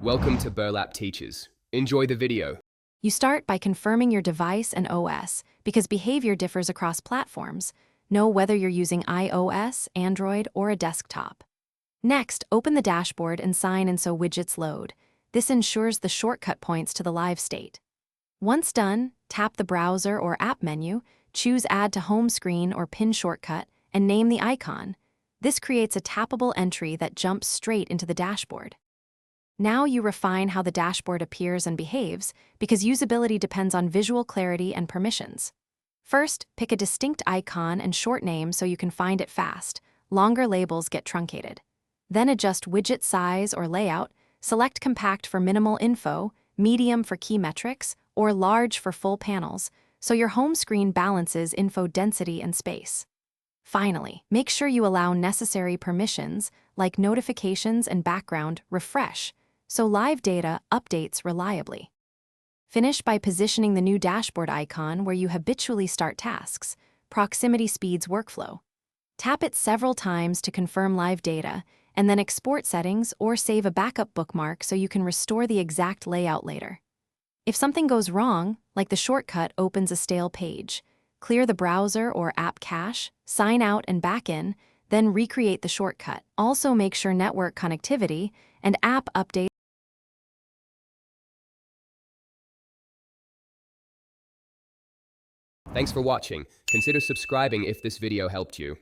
Welcome to Burlap Teachers. Enjoy the video. You start by confirming your device and OS, because behavior differs across platforms. Know whether you're using iOS, Android, or a desktop. Next, open the dashboard and sign in so widgets load. This ensures the shortcut points to the live state. Once done, tap the browser or app menu, choose Add to Home Screen or Pin Shortcut, and name the icon. This creates a tappable entry that jumps straight into the dashboard. Now you refine how the dashboard appears and behaves, because usability depends on visual clarity and permissions. First, pick a distinct icon and short name so you can find it fast. Longer labels get truncated. Then adjust widget size or layout, select compact for minimal info, medium for key metrics, or large for full panels, so your home screen balances info density and space. Finally, make sure you allow necessary permissions, like notifications and background refresh, so live data updates reliably. Finish by positioning the new dashboard icon where you habitually start tasks. Proximity speeds workflow. Tap it several times to confirm live data, and then export settings or save a backup bookmark so you can restore the exact layout later. If something goes wrong, like the shortcut opens a stale page, clear the browser or app cache, sign out and back in, then recreate the shortcut. Also make sure network connectivity and app updates. Thanks for watching. Consider subscribing if this video helped you.